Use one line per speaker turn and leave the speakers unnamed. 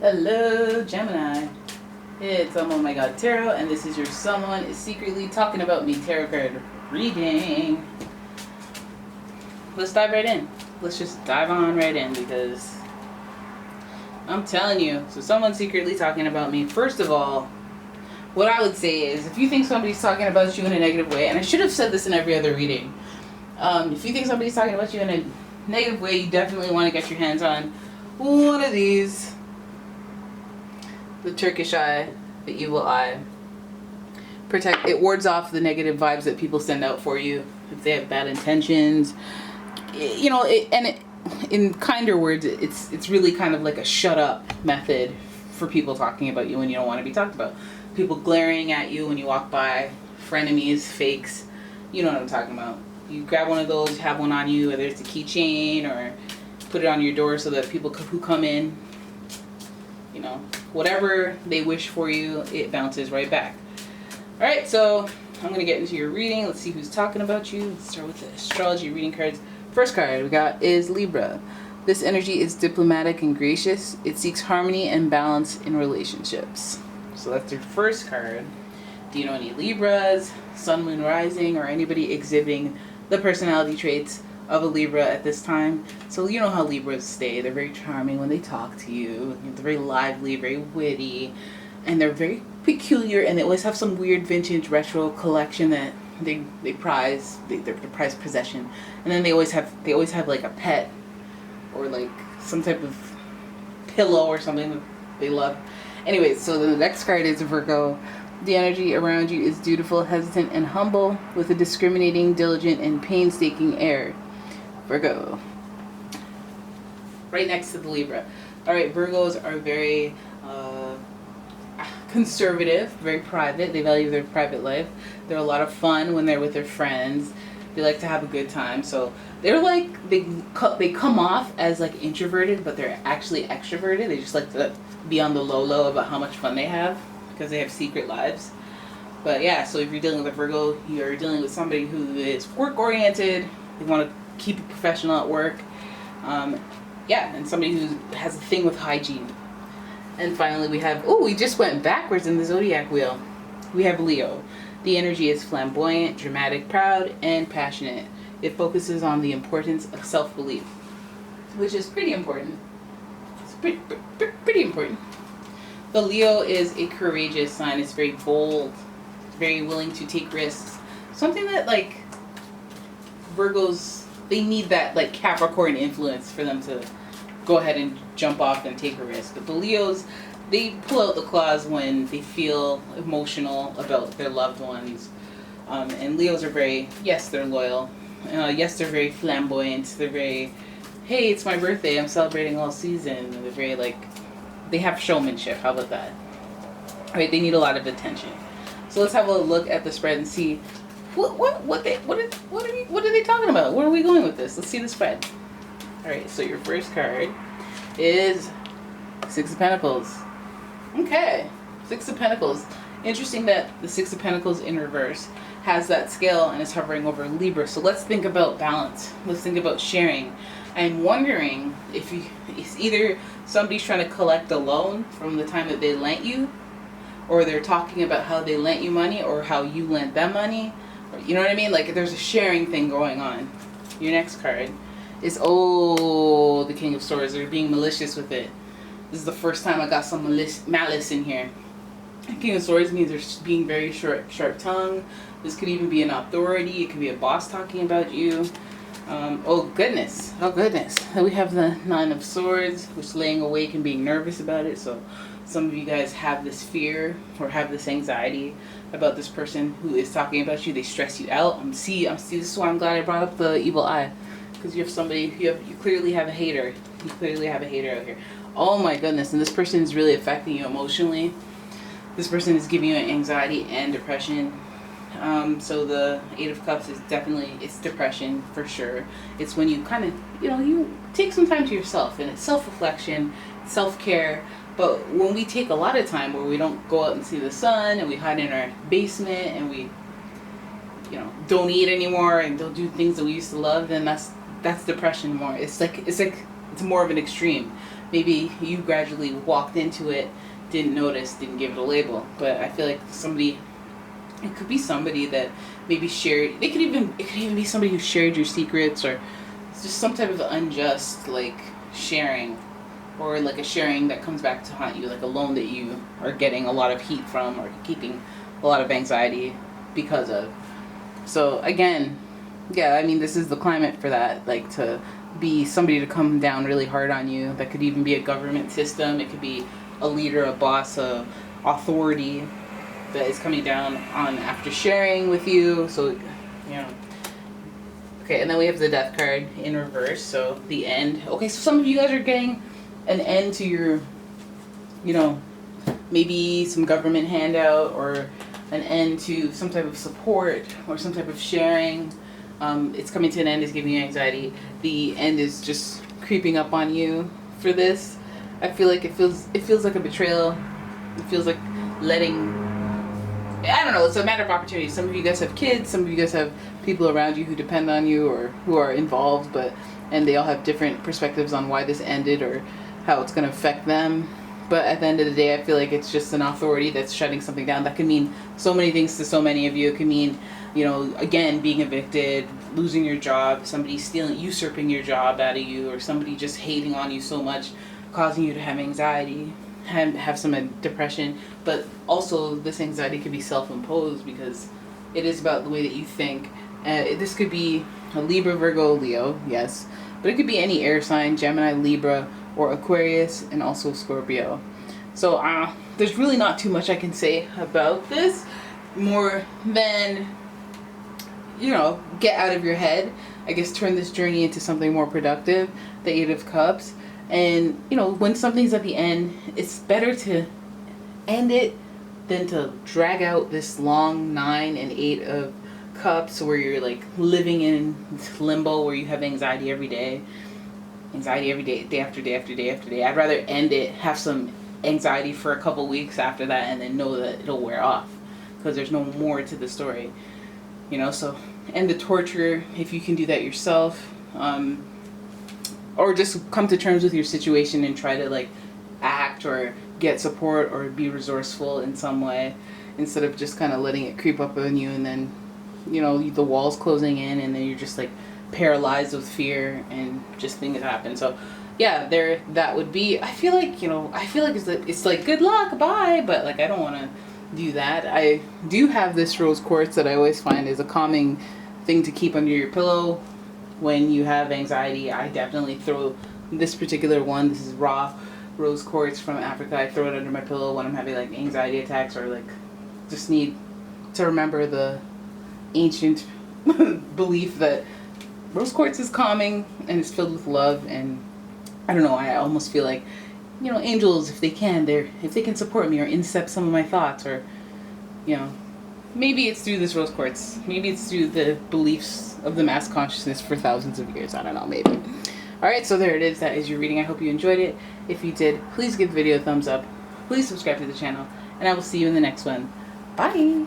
Hello, Gemini. It's umomg.tarot, and this is your someone is secretly talking about me tarot card reading. Let's dive right in. Let's just dive on right in because I'm telling you. So someone's secretly talking about me. First of all, what I would say is if you think somebody's talking about you in a negative way, and I should have said this in every other reading, if you think somebody's talking about you in a negative way, you definitely want to get your hands on one of these. The Turkish eye, the evil eye. It wards off the negative vibes that people send out for you if they have bad intentions. You know, in kinder words, it's really kind of like a shut up method for people talking about you when you don't want to be talked about. People glaring at you when you walk by, frenemies, fakes. You know what I'm talking about. You grab one of those, have one on you, whether it's a keychain or put it on your door so that people who come in, you know, whatever they wish for you, it bounces right back. Alright, so I'm going to get into your reading. Let's see who's talking about you. Let's start with the astrology reading cards. First card we got is Libra. This energy is diplomatic and gracious. It seeks harmony and balance in relationships. So that's your first card. Do you know any Libras, Sun, Moon, Rising, or anybody exhibiting the personality traits of a Libra at this time? So you know how Libras stay. They're very charming when they talk to you. They're very lively, very witty, and they're very peculiar, and they always have some weird vintage retro collection that they prize. They're prized possession. And then they always have like a pet or like some type of pillow or something that they love. Anyways, so the next card is Virgo. The energy around you is dutiful, hesitant, and humble, with a discriminating, diligent, and painstaking air. Virgo. Right next to the Libra. Alright, Virgos are very conservative, very private. They value their private life. They're a lot of fun when they're with their friends. They like to have a good time. So they're like, they come off as like introverted, but they're actually extroverted. They just like to be on the low about how much fun they have because they have secret lives. But yeah, so if you're dealing with a Virgo, you're dealing with somebody who is work oriented. They want to keep it professional at work. Yeah, and somebody who has a thing with hygiene. And finally we have, we just went backwards in the Zodiac wheel. We have Leo. The energy is flamboyant, dramatic, proud, and passionate. It focuses on the importance of self-belief, which is pretty important. It's pretty important. The Leo is a courageous sign. It's very bold, very willing to take risks. Something that like Virgos, they need that like Capricorn influence for them to go ahead and jump off and take a risk. But the Leos, they pull out the claws when they feel emotional about their loved ones. And Leos are very, yes, they're loyal. Yes, they're very flamboyant. They're very, hey, it's my birthday, I'm celebrating all season. They're very like, they have showmanship. How about that? All right, they need a lot of attention. So let's have a look at the spread and see what are they talking about? Where are we going with this? Let's see the spread. All right, so your first card is Six of Pentacles. Okay, Six of Pentacles. Interesting that the Six of Pentacles in reverse has that scale and is hovering over Libra. So let's think about balance. Let's think about sharing. I'm wondering if it's either somebody's trying to collect a loan from the time that they lent you, or they're talking about how they lent you money or how you lent them money. You know what I mean? Like there's a sharing thing going on. Your next card is, the King of Swords. They're being malicious with it. This is the first time I got some malice in here. King of Swords means they're being very sharp-tongued. This could even be an authority. It could be a boss talking about you. Oh goodness. And we have the Nine of Swords, which is laying awake and being nervous about it. So some of you guys have this fear or have this anxiety about this person who is talking about you. They stress you out. This is why I'm glad I brought up the evil eye. Because you have somebody, you clearly have a hater. You clearly have a hater out here. Oh my goodness, and this person is really affecting you emotionally. This person is giving you anxiety and depression. So the Eight of Cups is definitely, it's depression for sure. It's when you kind of, you take some time to yourself, and it's self-reflection, self-care. But when we take a lot of time where we don't go out and see the sun, and we hide in our basement, and we, don't eat anymore and don't do things that we used to love, then that's depression more. It's more of an extreme. maybe you gradually walked into it, didn't notice, didn't give it a label. But I feel like it could be somebody that maybe shared, it could even be somebody who shared your secrets, or it's just some type of unjust, like, sharing, or like a sharing that comes back to haunt you, like a loan that you are getting a lot of heat from, or keeping a lot of anxiety because of. So again, yeah, I mean, this is the climate for that, like, to be somebody to come down really hard on you. That could even be a government system. It could be a leader, a boss, a authority that is coming down on after sharing with you. So, you know. Okay, and then we have the Death card in reverse, so the end. Okay, so some of you guys are getting an end to your, you know, maybe some government handout, or an end to some type of support, or some type of sharing. It's coming to an end, is giving you anxiety. The end is just creeping up on you for this. I feel like it feels like a betrayal. It feels like letting, I don't know, it's a matter of opportunity. Some of you guys have kids, some of you guys have people around you who depend on you or who are involved, and they all have different perspectives on why this ended or how it's going to affect them. But at the end of the day, I feel like it's just an authority that's shutting something down. That could mean so many things to so many of you. It could mean, you know, again, being evicted, losing your job, somebody usurping your job out of you, or somebody just hating on you so much, causing you to have anxiety, have some depression. But also, this anxiety could be self-imposed because it is about the way that you think. This could be a Libra, Virgo, Leo, yes. But it could be any air sign, Gemini, Libra, or Aquarius, and also Scorpio. So there's really not too much I can say about this, more than, you know, get out of your head. I guess turn this journey into something more productive, the Eight of Cups. And, you know, when something's at the end, it's better to end it than to drag out this long 9 and 8 of Cups where you're like living in limbo, where you have anxiety every day, day after day after day after day. I'd rather end it, have some anxiety for a couple weeks after that, and then know that it'll wear off, because there's no more to the story, you know. So end the torture if you can do that yourself, or just come to terms with your situation and try to like act or get support or be resourceful in some way, instead of just kind of letting it creep up on you, and then, you know, the walls closing in, and then you're just like paralyzed with fear and just things happen. So yeah, that would be, I feel like it's like good luck, bye, but like I don't want to do that. I do have this rose quartz that I always find is a calming thing to keep under your pillow when you have anxiety. I definitely throw this particular one. This is raw rose quartz from Africa. I throw it under my pillow when I'm having like anxiety attacks, or like just need to remember the ancient belief that rose quartz is calming and it's filled with love. And I don't know, I almost feel like, you know, angels, if they can support me or intercept some of my thoughts, or, you know, maybe it's through this rose quartz, maybe it's through the beliefs of the mass consciousness for thousands of years. I don't know, maybe. Alright, so there it is. That is your reading. I hope you enjoyed it. If you did, please give the video a thumbs up. Please subscribe to the channel, and I will see you in the next one. Bye!